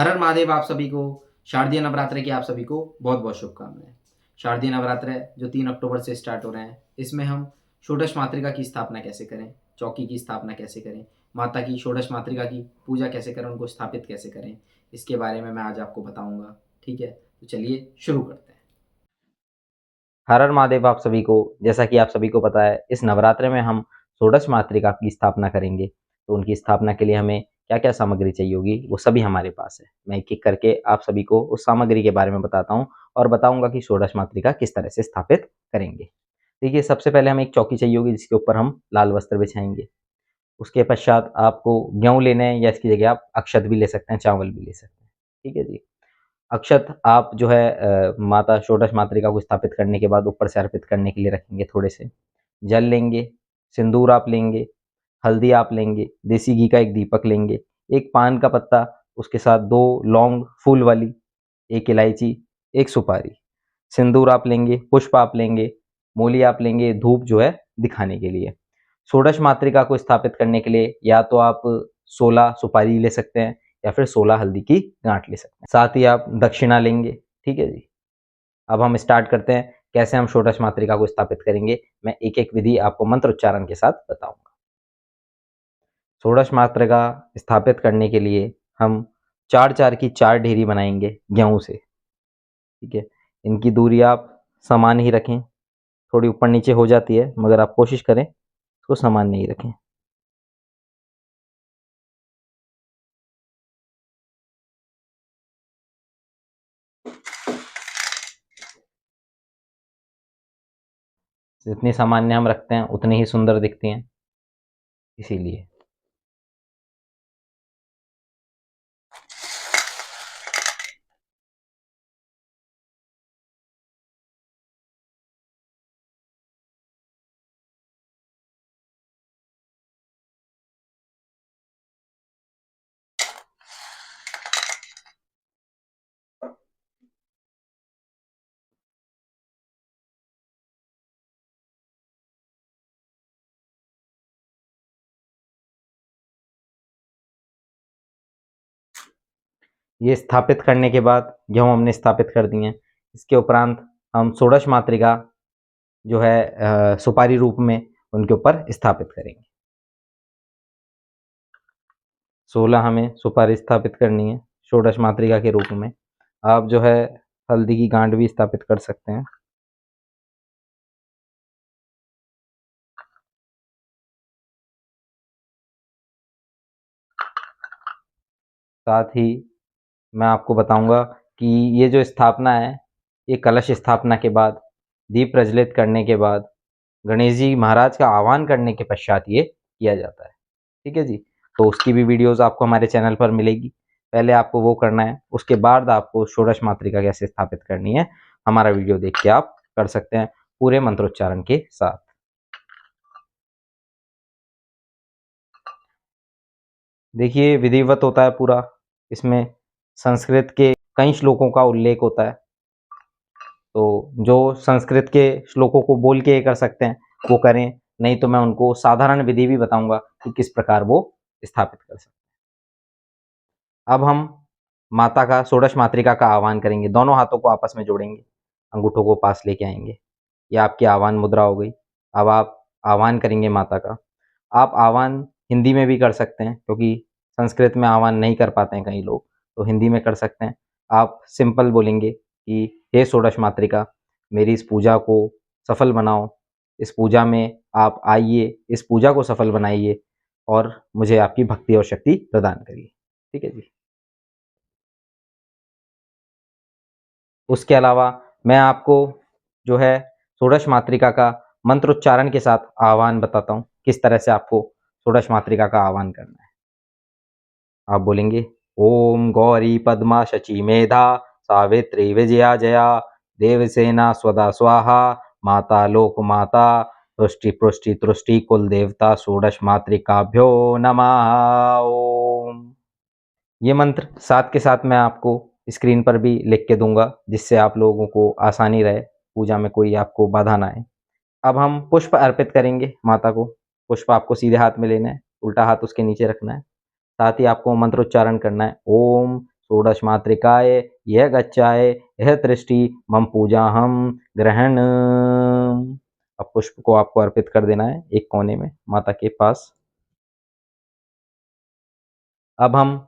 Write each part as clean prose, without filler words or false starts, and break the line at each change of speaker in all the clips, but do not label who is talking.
हर हर महादेव आप सभी को शारदीय नवरात्रे की आप सभी को बहुत-बहुत शुभकामनाएँ। शारदीय नवरात्रे जो 3 अक्टूबर से स्टार्ट हो रहे हैं, इसमें हम षोडश मातृका की स्थापना कैसे करें, चौकी की स्थापना कैसे करें, माता की षोडश मातृका की पूजा कैसे करें, उनको स्थापित कैसे करें, इसके बारे में मैं आज आपको बताऊँगा, ठीक है? तो चलिए शुरू करते हैं।
हर हर महादेव आप सभी को। जैसा कि आप सभी को पता है, इस नवरात्रे में हम षोडश मातृका की स्थापना करेंगे। तो उनकी स्थापना के लिए हमें क्या-क्या सामग्री चाहिए होगी, वो सभी हमारे पास है। मैं एक-एक करके आप सभी को उस सामग्री के बारे में बताता हूँ और बताऊँगा कि षोडश मातृका किस तरह से स्थापित करेंगे। देखिए, सबसे पहले हमें एक चौकी चाहिए होगी जिसके ऊपर हम लाल वस्त्र बिछाएँगे। उसके पश्चात आपको गेहूँ लेने हैं या इसकी जगह आप अक्षत भी ले सकते हैं, चावल भी ले सकते हैं। ठीक है जी। अक्षत आप जो है माता षोडश मातृका को स्थापित करने के बाद ऊपर से अर्पित करने के लिए रखेंगे थोड़े से। जल लेंगे, सिंदूर आप लेंगे, हल्दी आप लेंगे, देसी घी का एक दीपक लेंगे, एक पान का पत्ता, उसके साथ 2 लौंग फूल वाली, 1 इलायची, 1 सुपारी, सिंदूर आप लेंगे, पुष्प आप लेंगे, मूली आप लेंगे, धूप जो है दिखाने के लिए। षोडश मातृका को स्थापित करने के लिए या तो आप 16 सुपारी ले सकते हैं या फिर 16 हल्दी की गांठ ले सकते हैं। साथ ही आप दक्षिणा लेंगे। ठीक है जी। अब हम स्टार्ट करते हैं कैसे हम षोडश मातृका को स्थापित करेंगे। मैं एक एक विधि आपको मंत्र उच्चारण के साथ बताऊंगा। षोडश मातृका स्थापित करने के लिए हम 4-4 की 4 ढेरी बनाएंगे गेहूं से। ठीक है। इनकी दूरी आप समान ही रखें। थोड़ी ऊपर नीचे हो जाती है मगर आप कोशिश करें इसको समान नहीं रखें। जितनी सामान्य हम रखते हैं उतनी ही सुंदर दिखती हैं, इसीलिए। ये स्थापित करने के बाद गेहूँ हमने स्थापित कर दिए हैं। इसके उपरांत हम षोडश मातृका जो है सुपारी रूप में उनके ऊपर स्थापित करेंगे। 16 हमें सुपारी स्थापित करनी है षोडश मातृका के रूप में। आप जो है हल्दी की गांठ भी स्थापित कर सकते हैं। साथ ही मैं आपको बताऊंगा कि ये जो स्थापना है, ये कलश स्थापना के बाद, दीप प्रज्वलित करने के बाद, गणेश जी महाराज का आह्वान करने के पश्चात ये किया जाता है। ठीक है जी। तो उसकी भी वीडियोस आपको हमारे चैनल पर मिलेगी। पहले आपको वो करना है, उसके बाद आपको षोडश मातृका कैसे स्थापित करनी है हमारा वीडियो देख के आप कर सकते हैं पूरे मंत्रोच्चारण के साथ। देखिए, विधिवत होता है पूरा। इसमें संस्कृत के कई श्लोकों का उल्लेख होता है। तो जो संस्कृत के श्लोकों को बोल के ये कर सकते हैं वो करें, नहीं तो मैं उनको साधारण विधि भी बताऊंगा कि किस प्रकार वो स्थापित कर सकते हैं। अब हम माता का षोडश मातृका का आह्वान करेंगे। दोनों हाथों को आपस में जोड़ेंगे, अंगूठों को पास लेके आएंगे। ये आपकी आह्वान मुद्रा हो गई। अब आप आह्वान करेंगे माता का। आप आह्वान हिंदी में भी कर सकते हैं क्योंकि संस्कृत में आह्वान नहीं कर पाते हैं कई लोग, तो हिंदी में कर सकते हैं। आप सिंपल बोलेंगे कि हे षोडश मातृका, मेरी इस पूजा को सफल बनाओ। इस पूजा में आप आइए, इस पूजा को सफल बनाइए और मुझे आपकी भक्ति और शक्ति प्रदान करिए। ठीक है जी। उसके अलावा मैं आपको जो है षोडश मातृका का मंत्रोच्चारण के साथ आह्वान बताता हूँ, किस तरह से आपको षोडश मातृका का आह्वान करना है। आप बोलेंगे ओम गौरी पद्मा शची मेधा सावित्री विजया जया देवसेना स्वदा स्वाहा माता लोक माता तुष्टि पुष्टि तुष्टि कुल देवता षोडश मातृकाभ्यो नमः ओम। ये मंत्र साथ के साथ मैं आपको स्क्रीन पर भी लिख के दूंगा जिससे आप लोगों को आसानी रहे, पूजा में कोई आपको बाधा ना आए। अब हम पुष्प अर्पित करेंगे माता को। पुष्प आपको सीधे हाथ में लेना है, उल्टा हाथ उसके नीचे रखना है। साथ ही आपको मंत्रोच्चारण करना है ओम षोडशमातृकाय यह गच्छाय यह तृष्टि मम पूजा हम ग्रहण। अब पुष्प को आपको अर्पित कर देना है एक कोने में माता के पास। अब हम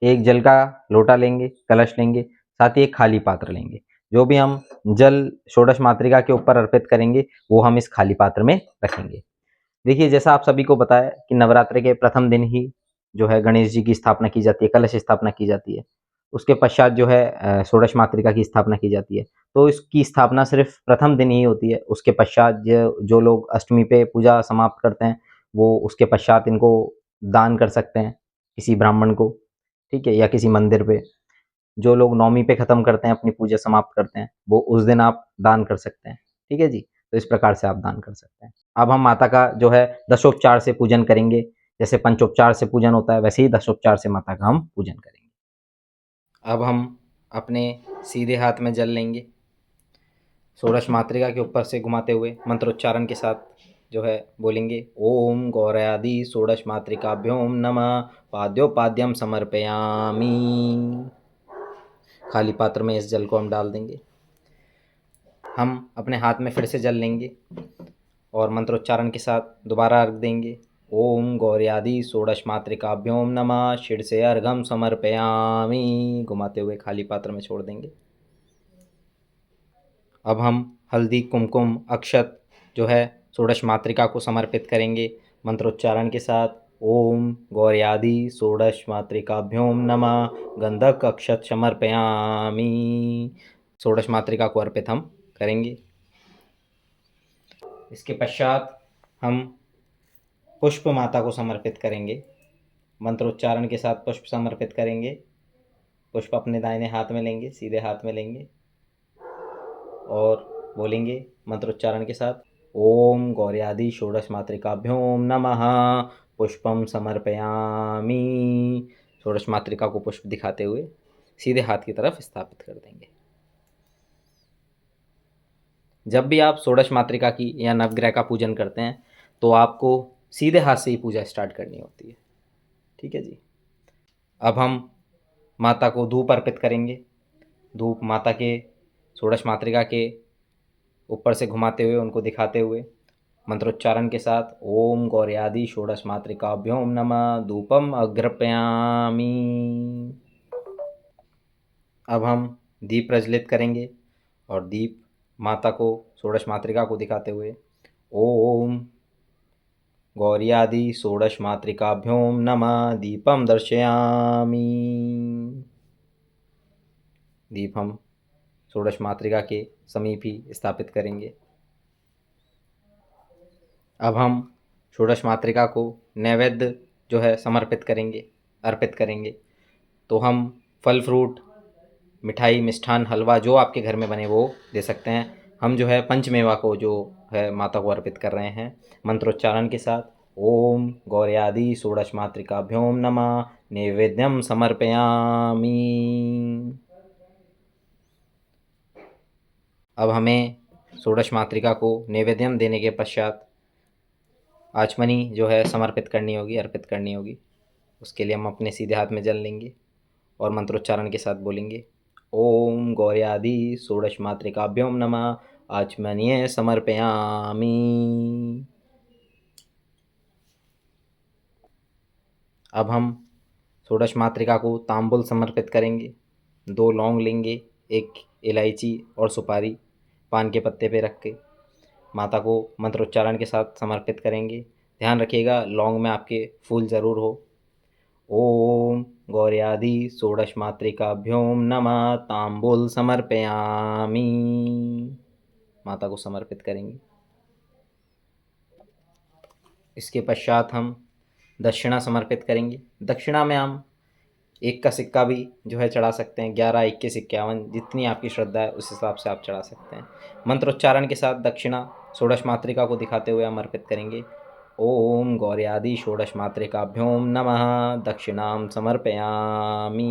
एक जल का लोटा लेंगे, कलश लेंगे, साथ ही एक खाली पात्र लेंगे। जो भी हम जल षोडश मातृका के ऊपर अर्पित करेंगे वो हम इस खाली पात्र में रखेंगे। देखिए, जैसा आप सभी को पता है कि नवरात्र के प्रथम दिन ही जो है गणेश जी की स्थापना की जाती है, कलश स्थापना की जाती है। उसके पश्चात जो है षोडश मातृका की स्थापना की जाती है। तो इसकी स्थापना सिर्फ प्रथम दिन ही होती है। उसके पश्चात जो लोग अष्टमी पे पूजा समाप्त करते हैं वो उसके पश्चात इनको दान कर सकते हैं किसी ब्राह्मण को, ठीक है, या किसी मंदिर पे। जो लोग नौमी पे खत्म करते हैं, अपनी पूजा समाप्त करते हैं, वो उस दिन आप दान कर सकते हैं, ठीक है जी। तो इस प्रकार से आप दान कर सकते हैं। अब हम माता का जो है दशोपचार से पूजन करेंगे। जैसे पंचोपचार से पूजन होता है वैसे ही दशोपचार से माता का हम पूजन करेंगे। अब हम अपने सीधे हाथ में जल लेंगे, षोडश मातृका के ऊपर से घुमाते हुए मंत्रोच्चारण के साथ जो है बोलेंगे, ओम गौरयादि षोडश मातृकाभ्योम नमः पाद्योपाद्यम समर्पयामि। खाली पात्र में इस जल को हम डाल देंगे। हम अपने हाथ में फिर से जल लेंगे और मंत्रोच्चारण के साथ दोबारा अर्घ देंगे। ओम गौर्यादि षोडश मातृकाभ्योम नमः शीर्षे अर्घम समर्पयामि, घुमाते हुए खाली पात्र में छोड़ देंगे। अब हम हल्दी, कुमकुम, अक्षत जो है षोडश मातृका को समर्पित करेंगे मंत्रोच्चारण के साथ। ओम गौर्यादि षोडश मातृकाभ्योम नमः गंधक अक्षत समर्पयामि। षोडश मातृका को अर्पित हम करेंगे। इसके पश्चात हम पुष्प माता को समर्पित करेंगे। मंत्रोच्चारण के साथ पुष्प समर्पित करेंगे। पुष्प अपने दाहिने हाथ में लेंगे, सीधे हाथ में लेंगे और बोलेंगे मंत्रोच्चारण के साथ, ओम गौर्यादि षोडश मातृकाभ्योम नमः पुष्पम समर्पयामि। षोडश मातृका को पुष्प दिखाते हुए सीधे हाथ की तरफ स्थापित कर देंगे। जब भी आप षोडश मातृका की या नवग्रह का पूजन करते हैं तो आपको सीधे हाथ से ही पूजा स्टार्ट करनी होती है, ठीक है जी। अब हम माता को धूप अर्पित करेंगे। धूप माता के षोडश मातृका के ऊपर से घुमाते हुए उनको दिखाते हुए मंत्रोच्चारण के साथ, ओम गौर्यादि षोडश मातृकाभ्योम नमः धूपम अग्रपयामि। अब हम दीप प्रज्वलित करेंगे और दीप माता को षोडश मातृका को दिखाते हुए, ओम गौर्यादि षोडश मातृकाभ्योम नमः दीपम दर्शयामि। दीप हम षोडश मातृका के समीप ही स्थापित करेंगे। अब हम षोडश मातृका को नैवेद्य जो है समर्पित करेंगे, अर्पित करेंगे। तो हम फल फ्रूट, मिठाई, मिष्ठान, हलवा जो आपके घर में बने वो दे सकते हैं। हम जो है पंचमेवा को जो है माता को अर्पित कर रहे हैं मंत्रोच्चारण के साथ। ओम गौर्यादि षोडश मातृकाभ्योम नमः नैवेद्यम समर्पयामि। अब हमें षोडश मातृका को नैवेद्यम देने के पश्चात आचमनी जो है समर्पित करनी होगी, अर्पित करनी होगी। उसके लिए हम अपने सीधे हाथ में जल लेंगे और मंत्रोच्चारण के साथ बोलेंगे, ओम गौर्यादि षोडश मातृकाभ्योम नमः आचमनीय समर्पयामि। अब हम षोडश मातृका को तांबुल समर्पित करेंगे। 2 लौंग लेंगे, 1 इलायची और सुपारी पान के पत्ते पे रख के माता को मंत्रोच्चारण के साथ समर्पित करेंगे। ध्यान रखिएगा लौंग में आपके फूल ज़रूर हो। ओम गौर्यादि षोडश मातृकाभ्योम नमः तांबूल समर्पयामि। माता को समर्पित करेंगे। इसके पश्चात हम दक्षिणा समर्पित करेंगे। दक्षिणा में हम 1 का सिक्का भी जो है चढ़ा सकते हैं। 11, 21, 51 जितनी आपकी श्रद्धा है उस हिसाब से आप चढ़ा सकते हैं। मंत्रोच्चारण के साथ दक्षिणा षोडश मातृका को दिखाते हुए हम अर्पित करेंगे। ओम गौर्यादि षोडश मातृकाभ्योम नमः दक्षिणाम समर्पयामि।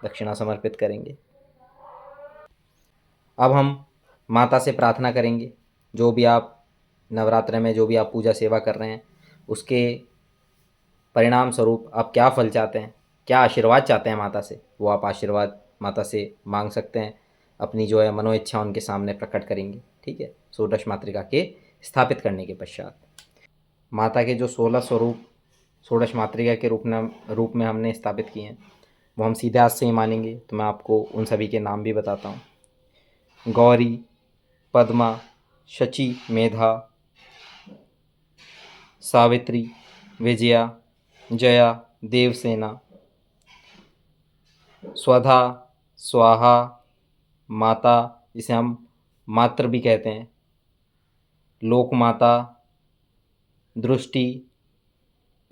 दक्षिणा समर्पित करेंगे। अब हम माता से प्रार्थना करेंगे। जो भी आप नवरात्र में जो भी आप पूजा सेवा कर रहे हैं उसके परिणाम स्वरूप आप क्या फल चाहते हैं क्या आशीर्वाद चाहते हैं माता से, वो आप आशीर्वाद माता से मांग सकते हैं, अपनी जो है मनो इच्छा उनके सामने प्रकट करेंगे। ठीक है, षोडश मातृका के स्थापित करने के पश्चात माता के जो 16 स्वरूप षोडश मातृका के रूप में हमने स्थापित किए हैं वो हम सीधे हाथ से ही मानेंगे। तो मैं आपको उन सभी के नाम भी बताता हूँ। गौरी, पद्मा, शची, मेधा, सावित्री, विजया, जया, देवसेना, स्वधा, स्वाहा, माता जिसे हम मातृ भी कहते हैं, लोक माता, दृष्टि,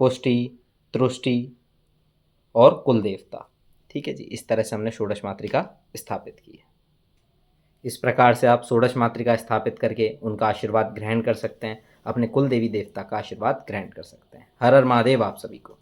पुष्टि, तुष्टि और कुल देवता। ठीक है जी, इस तरह से हमने षोडश मातृका स्थापित की है। इस प्रकार से आप षोडश मातृका स्थापित करके उनका आशीर्वाद ग्रहण कर सकते हैं, अपने कुल देवी देवता का आशीर्वाद ग्रहण कर सकते हैं। हर हर महादेव आप सभी को।